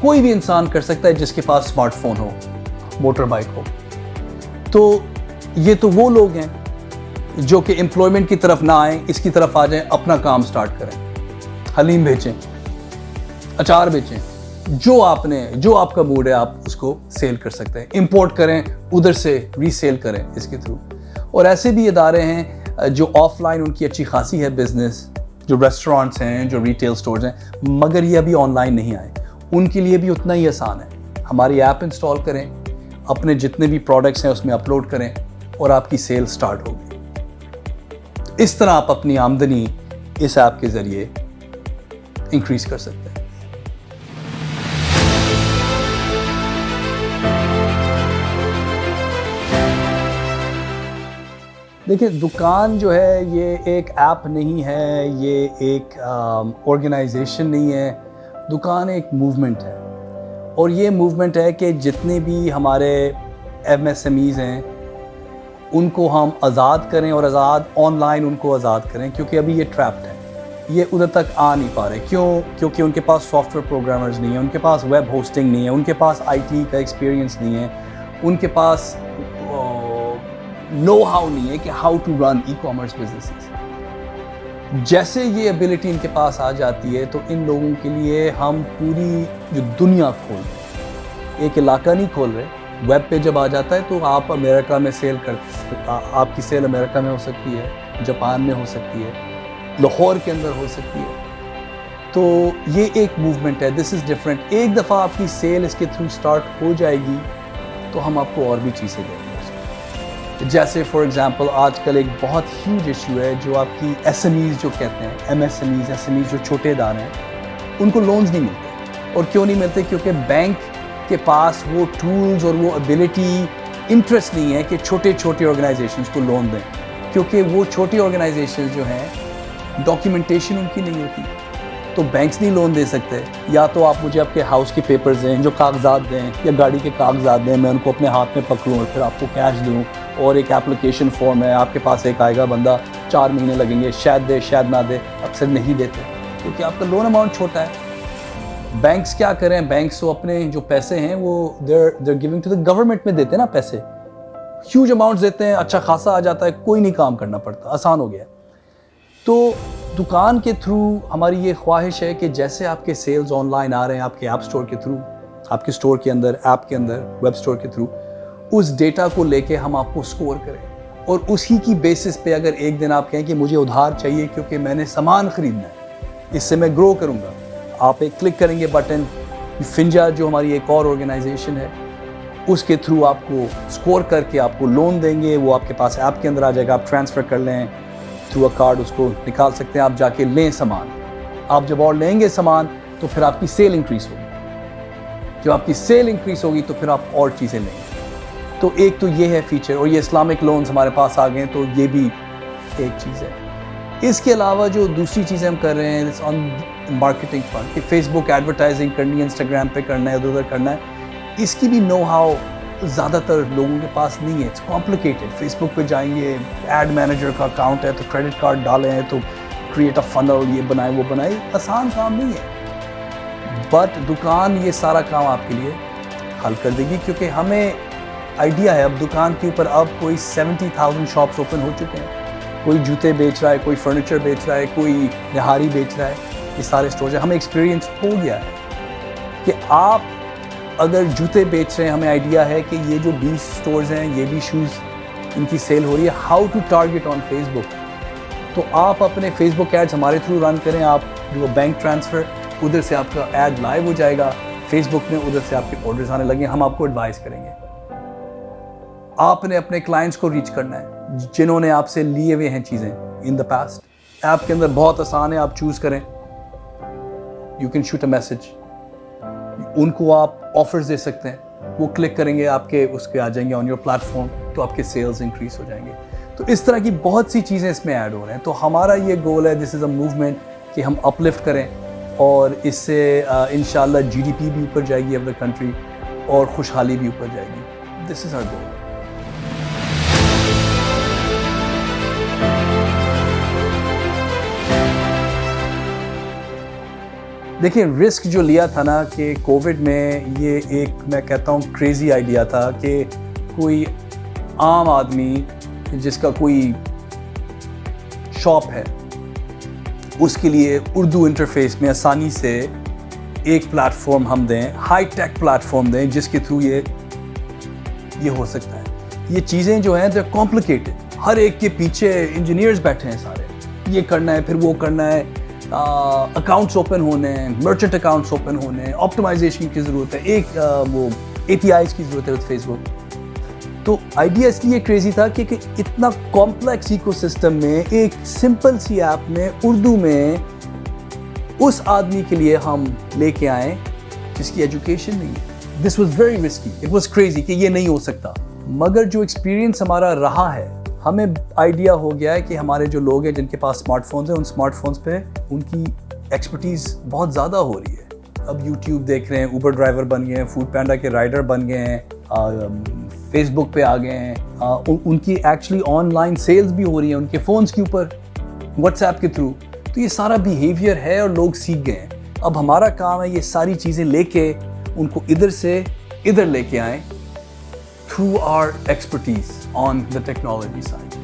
کوئی بھی انسان کر سکتا ہے جس کے پاس اسمارٹ فون ہو, موٹر بائک ہو. تو یہ تو وہ لوگ ہیں جو کہ امپلائمنٹ کی طرف نہ آئیں, اس کی طرف آ جائیں, اپنا کام سٹارٹ کریں, حلیم بیچیں, اچار بیچیں, جو آپ کا موڈ ہے آپ اس کو سیل کر سکتے ہیں. امپورٹ کریں, ادھر سے ری سیل کریں اس کے تھرو. اور ایسے بھی ادارے ہیں جو آف لائن ان کی اچھی خاصی ہے بزنس, جو ریسٹورانٹس ہیں, جو ریٹیل سٹورز ہیں, مگر یہ ابھی آن لائن نہیں آئے. ان کے لیے بھی اتنا ہی آسان ہے. ہماری ایپ انسٹال کریں, اپنے جتنے بھی پروڈکٹس ہیں اس میں اپلوڈ کریں اور آپ کی سیل سٹارٹ ہوگی. اس طرح آپ اپنی آمدنی اس ایپ کے ذریعے انکریز کر سکتے ہیں. دیکھیں, دکان جو ہے یہ ایک ایپ نہیں ہے, یہ ایک آرگنائزیشن نہیں ہے. دکان ایک موومنٹ ہے, اور یہ موومنٹ ہے کہ جتنے بھی ہمارے ایم ایس ایم ایز ہیں ان کو ہم آزاد کریں, اور آن لائن ان کو آزاد کریں, کیونکہ ابھی یہ ٹریپڈ ہے, یہ ادھر تک آ نہیں پا رہے. کیونکہ ان کے پاس سافٹ ویئر پروگرامرز نہیں ہیں, ان کے پاس ویب ہوسٹنگ نہیں ہے, ان کے پاس آئی ٹی کا ایکسپیرینس نہیں ہے, ان کے پاس نو ہاؤ نہیں ہے کہ how to run e commerce businesses. جیسے یہ ایبلٹی ان کے پاس آ جاتی ہے تو ان لوگوں کے لیے ہم پوری جو دنیا کھول رہے ہیں, ایک علاقہ نہیں کھول رہے. ویب پہ جب آ جاتا ہے تو آپ امریکہ میں سیل آپ کی سیل امریکہ میں ہو سکتی ہے, جاپان میں ہو سکتی ہے, لاہور کے اندر ہو سکتی ہے. تو یہ ایک موومنٹ ہے, دس از ڈفرینٹ. ایک دفعہ آپ کی سیل اس کے تھرو سٹارٹ ہو جائے گی تو ہم آپ کو اور بھی چیزیں دیں گے. جیسے فار ایگزامپل آج کل ایک بہت ہیوج ایشو ہے جو آپ کی ایس ایم ایز جو کہتے ہیں, ایم ایس ایم ایز جو چھوٹے ادارے ہیں, ان کو لونز نہیں ملتے. اور کیوں نہیں ملتے؟ کیونکہ بینک کے پاس وہ ٹولز اور وہ ایبلٹی, انٹرسٹ نہیں ہے کہ چھوٹے آرگنائزیشنز کو لون دیں, کیونکہ وہ چھوٹی آرگنائزیشنز جو ہیں ڈاکیومنٹیشن ان کی نہیں ہوتی, تو بینکس نہیں لون دے سکتے. یا تو آپ مجھے آپ کے ہاؤس کے پیپرز دیں, جو کاغذات دیں, یا گاڑی کے کاغذات دیں, میں ان کو اپنے ہاتھ میں پکڑوں اور پھر آپ کو کیش دوں, اور ایک اپلیکیشن فارم ہے, آپ کے پاس ایک آئے گا بندہ, 4 مہینے لگیں گے, شاید دے شاید نہ دے, اکثر نہیں دیتے کیونکہ آپ کا لون اماؤنٹ چھوٹا ہے. بینکس کیا کریں؟ بینکس تو اپنے جو پیسے ہیں وہ they're giving to the government میں دیتے ہیں نا پیسے, ہیوج اماؤنٹس دیتے ہیں, اچھا خاصا آ جاتا ہے, کوئی نہیں کام کرنا پڑتا, آسان ہو گیا. تو دکان کے تھرو ہماری یہ خواہش ہے کہ جیسے آپ کے سیلز آن لائن آ رہے ہیں آپ کے ایپ سٹور کے تھرو, آپ کے سٹور کے اندر, ایپ کے اندر, ویب سٹور کے تھرو, اس ڈیٹا کو لے کے ہم آپ کو سکور کریں, اور اسی کی بیسس پہ اگر ایک دن آپ کہیں کہ مجھے ادھار چاہیے کیونکہ میں نے سامان خریدنا ہے, اس سے میں گرو کروں گا, آپ ایک کلک کریں گے بٹن, فنجا جو ہماری ایک اور آرگنائزیشن ہے اس کے تھرو آپ کو سکور کر کے آپ کو لون دیں گے. وہ آپ کے پاس ایپ کے اندر آ جائے گا, آپ ٹرانسفر کر لیں تھرو اے کارڈ, اس کو نکال سکتے ہیں, آپ جا کے لیں سامان. آپ جب اور لیں گے سامان تو پھر آپ کی سیل انکریز ہوگی, جب آپ کی سیل انکریز ہوگی تو پھر آپ اور چیزیں لیں گے. تو ایک تو یہ ہے فیچر, اور یہ اسلامک لونز ہمارے پاس آ گئے ہیں, تو یہ بھی ایک چیز ہے. اس کے علاوہ جو دوسری چیزیں ہم کر رہے ہیں آن مارکیٹنگ فرنٹ, کہ فیس بک ایڈورٹائزنگ کرنی ہے, انسٹاگرام پہ کرنا ہے, ادھر کرنا ہے, اس کی بھی نو ہاؤ زیادہ تر لوگوں کے پاس نہیں ہے. It's complicated. فیس بک پہ جائیں گے, ایڈ مینیجر کا اکاؤنٹ ہے تو کریڈٹ کارڈ ڈالیں, تو کریٹ اے فنل, یہ بنائیں وہ بنائیں, آسان کام نہیں ہے. بٹ دکان یہ سارا کام آپ کے لیے حل کر دے گی, کیونکہ ہمیں آئیڈیا ہے اب دکان کے اوپر اب کوئی 70,000 شاپس اوپن ہو چکے ہیں. کوئی جوتے بیچ رہا ہے, کوئی فرنیچر بیچ رہا ہے, کوئی نہاری بیچ رہا ہے, یہ سارے اسٹورز ہیں. ہمیں ایکسپیرینس ہو گیا ہے کہ آپ اگر جوتے بیچ رہے ہیں, ہمیں آئیڈیا ہے کہ یہ جو 20 اسٹورز ہیں یہ بھی شوز ان کی سیل ہو رہی ہے. How to target on Facebook, تو آپ اپنے فیس بک ایڈز ہمارے تھرو رن کریں. آپ جو بینک ٹرانسفر, ادھر سے آپ کا ایڈ لائیو ہو جائے گا فیس بک میں, ادھر سے آپ کے آرڈرز آنے لگیں, ہم آپ کو ایڈوائز کریں گے. آپ نے اپنے کلائنٹس کو ریچ کرنا ہے جنہوں نے آپ سے لیے ہوئے ہیں چیزیں ان دا پاسٹ. ایپ کے اندر بہت آسان ہے, آپ چوز کریں, you can shoot a message, ان کو آپ آفرز دے سکتے ہیں, وہ کلک کریں گے, آپ کے اس کے آ جائیں گے آن یور پلیٹ فارم, تو آپ کے سیلز انکریز ہو جائیں گے. تو اس طرح کی بہت سی چیزیں اس میں ایڈ ہو رہے ہیں. تو ہمارا یہ گول ہے, دس از اے موومنٹ, کہ ہم اپ لفٹ کریں, اور اس سے انشاءاللہ جی ڈی پی بھی اوپر جائے گی آف دا کنٹری, اور خوشحالی بھی اوپر جائے گی. دس از آور گول. دیکھیں رسک جو لیا تھا نا کہ کووڈ میں، یہ ایک میں کہتا ہوں کریزی آئیڈیا تھا کہ کوئی عام آدمی جس کا کوئی شاپ ہے اس کے لیے اردو انٹرفیس میں آسانی سے ایک پلیٹ فارم ہم دیں، ہائی ٹیک پلیٹ فارم دیں جس کے تھرو یہ ہو سکتا ہے. یہ چیزیں جو ہیں they're complicated، ہر ایک کے پیچھے انجینئرز بیٹھے ہیں سارے، یہ کرنا ہے پھر وہ کرنا ہے، اکاؤنٹس اوپن ہونے ہیں، مرچنٹ اکاؤنٹس اوپن ہونے ہیں، آپٹمائزیشن کی ضرورت ہے، ایک وہ اے پی آئیز کی ضرورت ہے وتھ فیس بک. تو آئیڈیا اس لیے کریزی تھا کہ اتنا کمپلیکس ایکو سسٹم میں ایک سمپل سی ایپ میں اردو میں اس آدمی کے لیے ہم لے کے آئیں جس کی ایجوکیشن نہیں ہے. This was very risky, it was crazy کہ یہ نہیں ہو سکتا. مگر جو ایکسپیرینس ہمارا رہا ہے، ہمیں آئیڈیا ہو گیا ہے کہ ہمارے جو لوگ ہیں جن کے پاس اسمارٹ فونز ہیں، ان اسمارٹ فونز پہ ان کی ایکسپرٹیز بہت زیادہ ہو رہی ہے. اب یوٹیوب دیکھ رہے ہیں، اوبر ڈرائیور بن گئے ہیں، فوڈ پینڈا کے رائڈر بن گئے ہیں، فیس بک پہ آ گئے ہیں، ان کی ایکچولی آن لائن سیلز بھی ہو رہی ہیں ان کے فونز کے اوپر، واٹس ایپ کے تھرو. تو یہ سارا بیہیویئر ہے اور لوگ سیکھ گئے ہیں. اب ہمارا کام ہے یہ ساری چیزیں لے کے ان کو ادھر سے ادھر لے کے آئیں through our expertise on the technology side.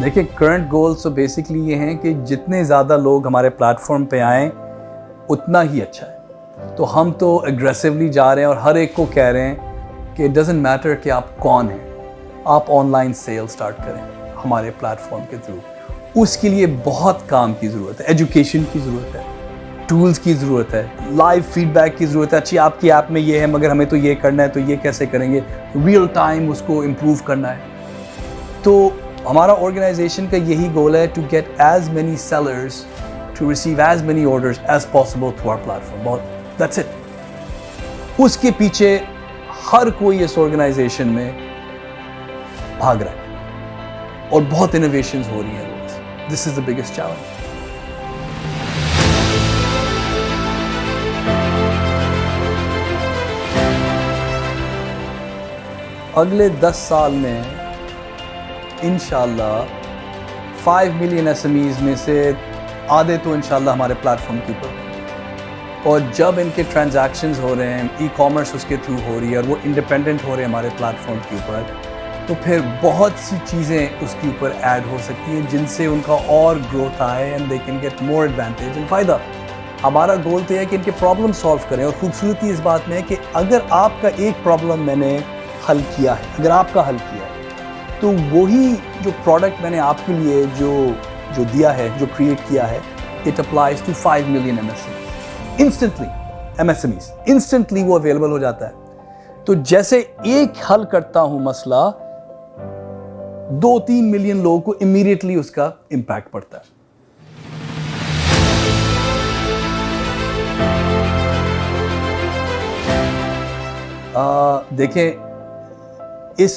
دیکھیں کرنٹ گولز تو بیسکلی یہ ہیں کہ جتنے زیادہ لوگ ہمارے پلیٹ فارم پہ آئیں اتنا ہی اچھا ہے. تو ہم تو اگریسولی جا رہے ہیں اور ہر ایک کو کہہ رہے ہیں کہ it doesn't matter کہ آپ کون ہیں، آپ آن لائن سیل سٹارٹ کریں ہمارے پلیٹ فارم کے تھرو. اس کے لیے بہت کام کی ضرورت ہے، ایجوکیشن کی ضرورت ہے، ٹولز کی ضرورت ہے، لائیو فیڈ بیک کی ضرورت ہے. اچھی آپ کی ایپ میں یہ ہے مگر ہمیں تو یہ کرنا ہے، تو یہ کیسے کریں گے؟ ریئل ٹائم اس کو امپروو کرنا ہے. تو ہمارا آرگنائزیشن کا یہی گول ہے to get as many sellers to receive as many orders as possible through our platform. That's it. اس کے پیچھے ہر کوئی اس آرگنائزیشن میں بھاگ رہا ہے اور بہت انوویشنز ہو رہی ہیں روز. دس از دا بگیسٹ چیلنج. اگلے 10 سال میں انشاءاللہ 5 ملین ایس ایم ایز میں سے آدھے تو انشاءاللہ ہمارے پلیٹ فارم کے اوپر، اور جب ان کے ٹرانزیکشنز ہو رہے ہیں، ای کامرس اس کے تھرو ہو رہی ہے اور وہ انڈیپینڈنٹ ہو رہے ہیں ہمارے پلیٹ فارم کے اوپر، تو پھر بہت سی چیزیں اس کے اوپر ایڈ ہو سکتی ہیں جن سے ان کا اور گروتھ آئے and they can get more advantage and فائدہ. ہمارا گول تو یہ ہے کہ ان کے پرابلم سالو کریں. اور خوبصورتی اس بات میں ہے کہ اگر آپ کا ایک پرابلم میں نے حل کیا ہے، اگر آپ کا حل کیا ہے، تو وہی جو پروڈکٹ میں نے آپ کے لیے جو دیا ہے، جو کریٹ کیا ہے، it applies to 5 million M S instantly. MSMEs instantly وہ اویلیبل ہو جاتا ہے. تو جیسے ایک حل کرتا ہوں مسئلہ، 2-3 ملین لوگوں کو امیڈیٹلی اس کا امپیکٹ پڑتا ہے. دیکھیں اس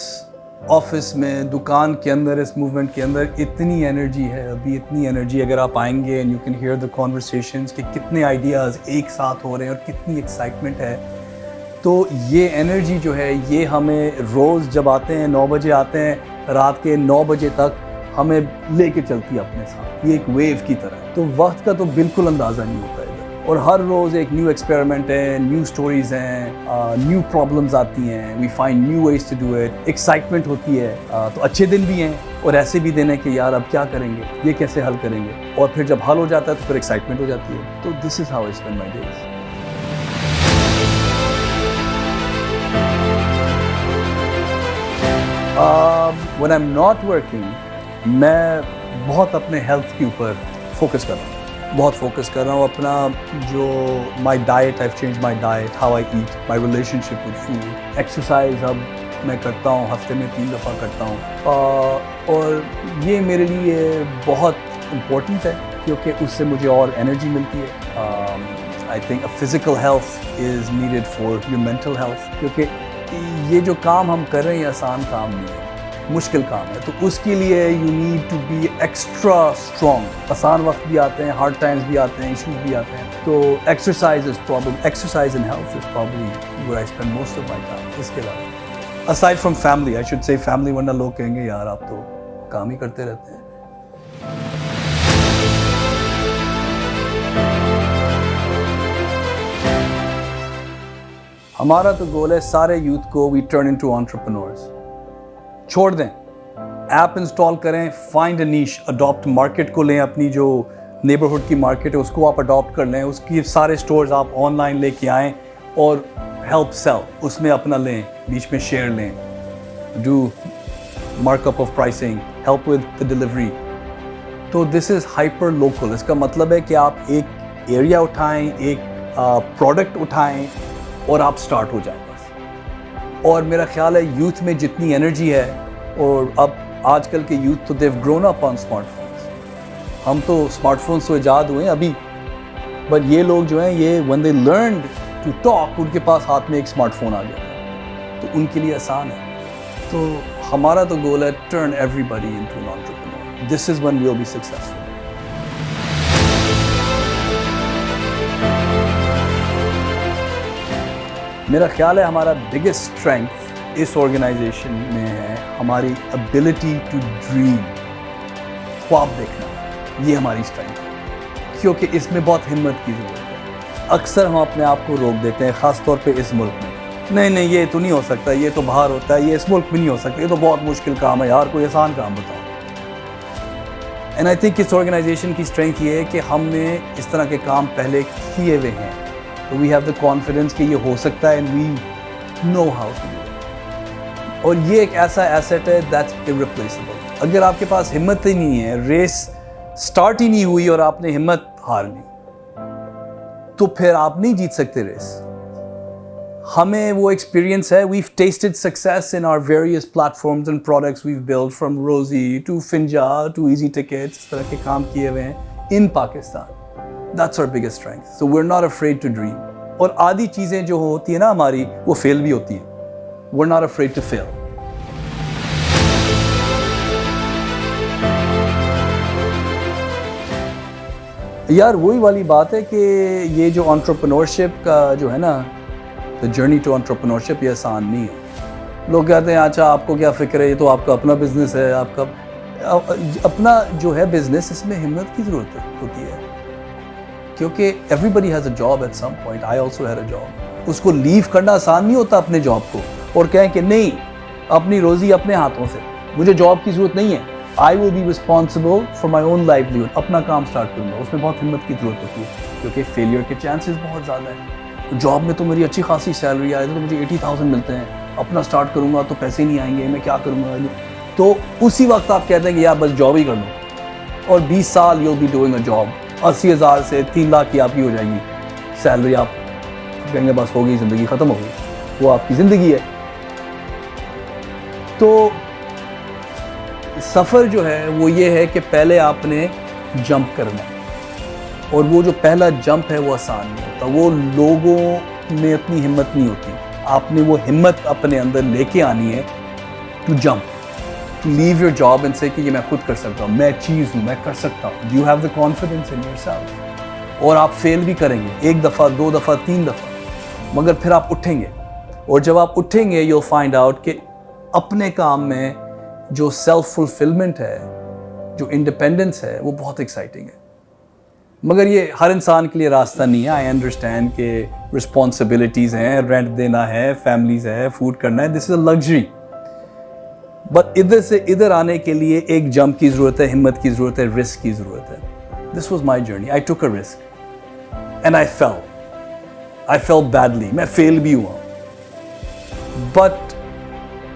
آفس میں، دکان کے اندر، اس موومنٹ کے اندر اتنی انرجی ہے، ابھی اتنی انرجی. اگر آپ آئیں گے and you can hear the conversations کہ کتنے آئیڈیاز ایک ساتھ ہو رہے ہیں اور کتنی ایکسائٹمنٹ ہے. تو یہ انرجی جو ہے یہ ہمیں روز جب آتے ہیں 9 بجے آتے ہیں، رات کے 9 بجے تک ہمیں لے کے چلتی ہے اپنے ساتھ. یہ ایک ویو کی طرح ہے. تو وقت کا تو بالکل اندازہ نہیں ہوتا ہے. اور ہر روز ایک نیو ایکسپیریمنٹ ہے، نیو سٹوریز ہیں، نیو پرابلمز آتی ہیں. We find new ways to do it. Excitement ہوتی ہے. تو اچھے دن بھی ہیں اور ایسے بھی دن ہیں کہ یار اب کیا کریں گے، یہ کیسے حل کریں گے. اور پھر جب حل ہو جاتا ہے تو پھر ایکسائٹمنٹ ہو جاتی ہے. تو this is how I spend my days. when I'm not working میں بہت اپنے ہیلتھ کے اوپر فوکس کر رہا ہوں، بہت فوکس کر رہا ہوں. اپنا جو مائی diet, I've changed my diet, how I eat, my relationship with food. Exercise اب میں کرتا ہوں، ہفتے میں 3 دفعہ کرتا ہوں. اور یہ میرے لیے بہت امپورٹنٹ ہے کیونکہ اس سے مجھے اور انرجی ملتی ہے. I think a physical health is needed for your mental health. کیونکہ یہ جو کام ہم کر رہے ہیں آسان کام نہیں ہے، مشکل کام ہے. تو اس کے لیے you need to be extra strong. آسان وقت بھی آتے ہیں، ہارڈ ٹائمز بھی آتے ہیں، ایشوز بھی آتے ہیں. تو exercise and health is probably where I spend most of my time. اس کے علاوہ aside from family, I should say family, ورنہ لوگ کہیں گے یار آپ تو کام ہی کرتے رہتے ہیں. ہمارا تو گول ہے سارے یوتھ کو وی ٹرن انٹو انٹرپرینورز. چھوڑ دیں, ایپ انسٹال کریں, فائنڈ اے نیش, اڈاپٹ مارکیٹ کو لیں, اپنی جو نیبرہڈ کی مارکیٹ ہے اس کو آپ اڈاپٹ کر لیں, اس کی سارے سٹورز آپ آن لائن لے کے آئیں اور ہیلپ سیل اس میں اپنا لیں, بیچ میں شیئر لیں, do mark up of pricing, help with the delivery. تو دس از ہائپر لوکل. اس کا مطلب ہے کہ آپ ایک ایریا اٹھائیں, ایک پروڈکٹ اٹھائیں اور آپ سٹارٹ ہو جائیں بس. اور میرا خیال ہے یوتھ میں جتنی انرجی ہے, اور اب آج کل کے یوتھ تو دیو گرون اپ آن اسمارٹ فونس. ہم تو اسمارٹ فونس تو ایجاد ہوئے ہیں ابھی, بٹ یہ لوگ جو ہیں یہ when they learned to talk ان کے پاس ہاتھ میں ایک اسمارٹ فون آ گیا, تو ان کے لیے آسان ہے. تو ہمارا تو گول ہے turn everybody into an entrepreneur. This is when we'll be successful. میرا خیال ہے ہمارا بگیسٹ اسٹرینگتھ اس آرگنائزیشن میں ہے ہماری ابیلٹی ٹو ڈریم, خواب دیکھنا. یہ ہماری اسٹرینگتھ ہے, کیونکہ اس میں بہت ہمت کی ضرورت ہے. اکثر ہم اپنے آپ کو روک دیتے ہیں, خاص طور پہ اس ملک میں. نہیں یہ تو نہیں ہو سکتا, یہ تو باہر ہوتا ہے, یہ اس ملک میں نہیں ہو سکتا, یہ تو بہت مشکل کام ہے یار, کوئی آسان کام بتاؤ. اینڈ آئی تھنک اس آرگنائزیشن کی اسٹرینگتھ یہ ہے کہ ہم نے اس طرح کے کام پہلے کیے ہوئے ہیں, تو وی ہیو دا کانفیڈنس کہ یہ ہو سکتا ہے, and we know how to do it. اور یہ ایک ایسا ایسٹ ہے دیٹس irreplaceable. اگر آپ کے پاس ہمت ہی نہیں ہے, ریس سٹارٹ ہی نہیں ہوئی اور آپ نے ہمت ہار لی, تو پھر آپ نہیں جیت سکتے ریس. ہمیں وہ ایکسپیرینس ہے, we've tasted success in our various platforms and products we've built, from Rosie to Finja to Easy Tickets. اس طرح کے کام کیے ہوئے ہیں in Pakistan. That's our biggest strength. So we're not afraid to dream. اور آدھی چیزیں جو ہوتی ہیں نا ہماری, وہ فیل بھی ہوتی ہیں. We're not afraid to fail. یار وہی والی بات ہے کہ یہ جو انٹرپرینورشپ کا جو ہے نا, the journey to entrepreneurship, یہ آسان نہیں ہے. لوگ کہتے ہیں اچھا آپ کو کیا فکر ہے, یہ تو آپ کا اپنا بزنس ہے, آپ کا اپنا جو ہے بزنس, اس میں ہمت کی ضرورت ہوتی ہے. کیونکہ everybody has a job at some point. I also had a job. اس کو لیو کرنا آسان نہیں ہوتا اپنے جاب کو, اور کہیں کہ نہیں اپنی روزی اپنے ہاتھوں سے, مجھے جاب کی ضرورت نہیں ہے, I will be responsible for my own livelihood. اپنا کام سٹارٹ کروں گا. اس میں بہت ہمت کی ضرورت ہوتی ہے, کیونکہ فیلئر کے چانسز بہت زیادہ ہیں. جاب میں تو میری اچھی خاصی سیلری آئے تو مجھے 80,000 ملتے ہیں, اپنا سٹارٹ کروں گا تو پیسے نہیں آئیں گے, میں کیا کروں گا. تو اسی وقت آپ کہتے ہیں کہ یار بس جاب ہی کر لو, اور 20 سال you'll be doing a job. 80,000 سے 3 لاکھ کی آپ کی ہو جائے گی سیلری. آپ کہیں گے بس ہو گئی زندگی, ختم ہو گئی, وہ آپ کی زندگی ہے. تو سفر جو ہے وہ یہ ہے کہ پہلے آپ نے جمپ کرنا ہے, اور وہ جو پہلا جمپ ہے وہ آسان نہیں ہوتا, وہ لوگوں میں اتنی ہمت نہیں ہوتی. آپ نے وہ ہمت اپنے اندر لے کے آنی ہے to jump, to leave your job and say کہ یہ میں خود کر سکتا ہوں, میں چیز ہوں, میں کر سکتا ہوں. You have the confidence in your self. اور آپ فیل بھی کریں گے 1 دفعہ 2 دفعہ 3 دفعہ, مگر پھر آپ اٹھیں گے. اور جب آپ اٹھیں گے یو فائنڈ آؤٹ کہ اپنے کام میں جو سیلف فلفلمنٹ ہے, جو انڈیپینڈنس ہے, وہ بہت ایکسائٹنگ ہے. مگر یہ ہر انسان کے لیے راستہ نہیں ہے. آئی انڈرسٹینڈ کہ رسپانسبلٹیز ہیں, رینٹ دینا ہے, فیملیز ہے, فوڈ کرنا ہے, دس از اے لگژری. بٹ ادھر سے ادھر آنے کے لیے ایک جمپ کی ضرورت ہے, ہمت کی ضرورت ہے, رسک کی ضرورت ہے. This was my journey. I took a risk and I fail badly. میں فیل بھی ہوا, بٹ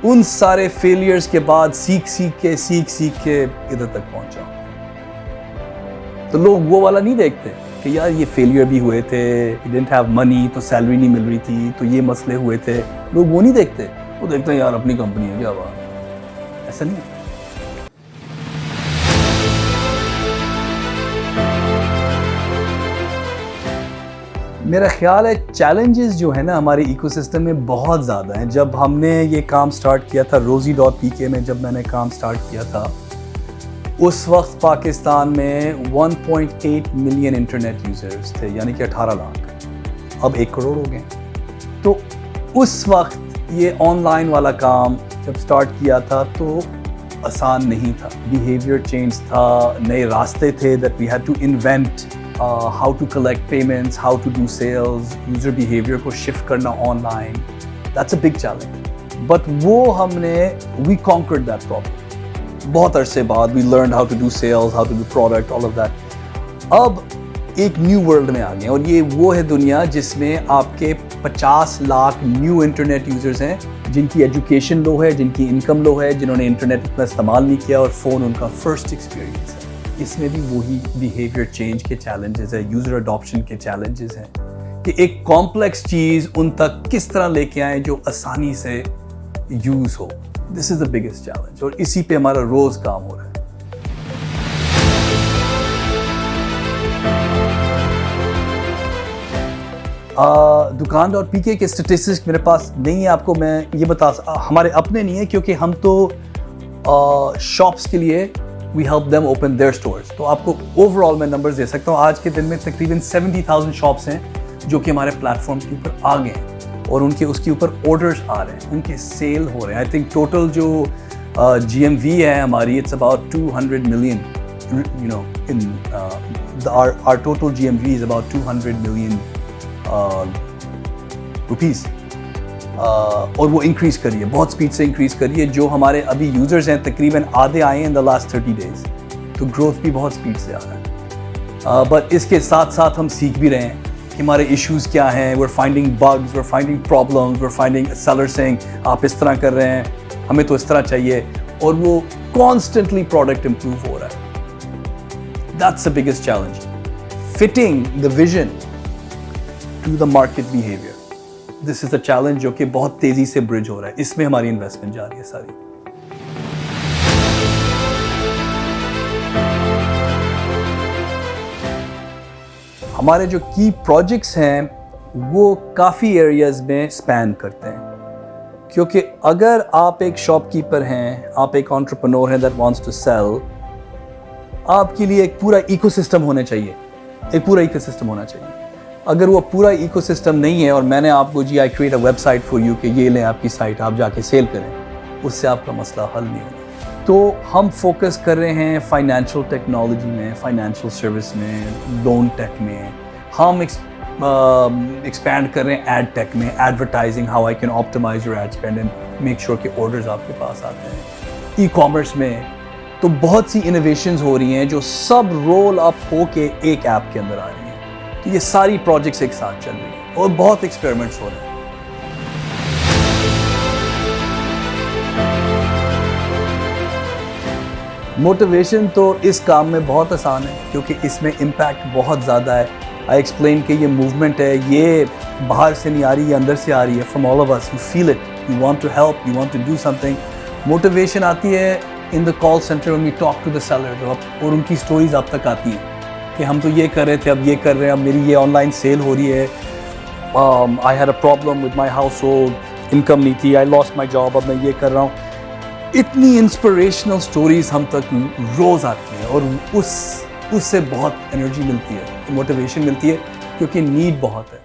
ان سارے فیلیئرز کے بعد سیکھ کے ادھر تک پہنچا. تو لوگ وہ والا نہیں دیکھتے کہ یار یہ فیلیئر بھی ہوئے تھے, ڈنٹ ہیو منی, تو سیلری نہیں مل رہی تھی, تو یہ مسئلے ہوئے تھے. لوگ وہ نہیں دیکھتے, وہ دیکھتے ہیں یار اپنی کمپنی ہے, کیا بات. ایسا نہیں ہے. میرا خیال ہے چیلنجز جو ہے نا ہمارے ایکو سسٹم میں بہت زیادہ ہیں. جب ہم نے یہ کام سٹارٹ کیا تھا rosie.pk میں, جب میں نے کام سٹارٹ کیا تھا, اس وقت پاکستان میں 1.8 ملین انٹرنیٹ یوزرز تھے, یعنی کہ 18 لاکھ. اب 1 کروڑ ہو گئے. تو اس وقت یہ آن لائن والا کام جب سٹارٹ کیا تھا تو آسان نہیں تھا. بیہیویئر چینج تھا, نئے راستے تھے that we had to invent how to collect payments, how to do sales, user behavior کو shift کرنا online. That's a big challenge. But وہ ہم نے we conquered that problem. بہت عرصے بعد we learned how to do sales, how to do product, all of that. اب ایک نیو ورلڈ میں آ گئے, اور یہ وہ ہے دنیا جس میں آپ کے 50 لاکھ نیو انٹرنیٹ یوزرز ہیں جن کی ایجوکیشن لو ہے, جن کی انکم لو ہے, جنہوں نے انٹرنیٹ اتنا استعمال نہیں کیا اور فون ان کا فرسٹ ایکسپیرینس ہے. اس میں بھی وہی بیہیویئر چینج کے چیلنجز ہیں, یوزر اڈاپشن کے چیلنجز ہیں کہ ایک کمپلیکس چیز ان تک کس طرح لے کے آئیں جو آسانی سے use who. This is the biggest challenge, اور اسی پہ ہمارا روز کام ہو رہا ہے. دکان ڈاٹ پی کے اسٹیٹسٹکس میرے پاس نہیں ہے, آپ کو میں یہ ہمارے اپنے نہیں ہے کیونکہ ہم تو شاپس کے لیے we help them open their stores. تو آپ کو اوور آل میں نمبرز دے سکتا ہوں. آج کے دن میں تقریباً 70,000 شاپس ہیں جو کہ ہمارے پلیٹ فارم کے اوپر آ گئے ہیں, اور ان کے اس کے اوپر آرڈرز آ رہے ہیں, ان کے سیل ہو رہے ہیں. آئی تھنک ٹوٹل جو جی ایم وی ہے ہماری, it's about 200 million, you know, in our total GMV is about 200 million rupees, اور وہ انکریز کری ہے, بہت سپیڈ سے انکریز کری ہے. جو ہمارے ابھی یوزرز ہیں تقریباً آدھے آئے ہیں ان دا لاسٹ 30 days, تو گروتھ بھی بہت سپیڈ سے آ رہا ہے. بٹ اس کے ساتھ ساتھ ہم سیکھ بھی رہے ہیں کہ ہمارے ایشوز کیا ہیں. we're finding bugs, we're finding problems, we're finding sellers saying آپ اس طرح کر رہے ہیں, ہمیں تو اس طرح چاہیے, اور وہ کانسٹنٹلی پروڈکٹ امپروو ہو رہا ہے. that's the biggest challenge, fitting the vision to the market behavior. This is a challenge جو کہ بہت تیزی سے برج ہو رہا ہے. اس میں ہماری انویسٹمنٹ جا رہی ہے ساری. ہمارے جو کی پروجیکٹس ہیں وہ کافی ایریاز میں سپین کرتے ہیں, کیونکہ اگر آپ ایک شاپ کیپر ہیں, آپ ایک انٹرپرینور ہیں that wants to sell, آپ کے لیے ایک پورا ایکو سسٹم ہونا چاہیے, ایک پورا ایکو سسٹم ہونا چاہیے. اگر وہ پورا ایکو سسٹم نہیں ہے اور میں نے آپ کو جی I create a website for you کہ یہ لیں آپ کی سائٹ, آپ جا کے سیل کریں, اس سے آپ کا مسئلہ حل نہیں ہوگا. تو ہم فوکس کر رہے ہیں فائنینشیل ٹیکنالوجی میں, فائنینشیل سروس میں, لون ٹیک میں. ہم ایکسپینڈ کر رہے ہیں ایڈ ٹیک میں, advertising, how I can optimise your ad spend and make sure کہ آرڈرز آپ کے پاس آتے ہیں. ای کامرس میں تو بہت سی انوویشنز ہو رہی ہیں جو سب رول اپ ہو کے ایک ایپ کے اندر آ رہی ہیں. تو یہ ساری پروجیکٹس ایک ساتھ چل رہی ہیں اور بہت ایکسپیریمنٹس ہو رہے ہیں. موٹیویشن تو اس کام میں بہت آسان ہے کیونکہ اس میں امپیکٹ بہت زیادہ ہے. آئی ایکسپلین کہ یہ موومنٹ ہے, یہ باہر سے نہیں آ رہی, یہ اندر سے آ رہی ہے. From all of us, you feel it, you want to help, you want to do something. Motivation آتی ہے in the call centre when we talk to the seller, اور ان کی سٹوریز آپ تک آتی ہیں کہ ہم تو یہ کر رہے تھے, اب یہ کر رہے ہیں, اب میری یہ آن لائن سیل ہو رہی ہے, I had a problem with my household, income نہیں تھی, I lost my job, اب میں یہ کر رہا ہوں. اتنی انسپریشنل سٹوریز ہم تک روز آتی ہیں, اور اس سے بہت انرجی ملتی ہے, موٹیویشن ملتی ہے, کیونکہ نیڈ بہت ہے.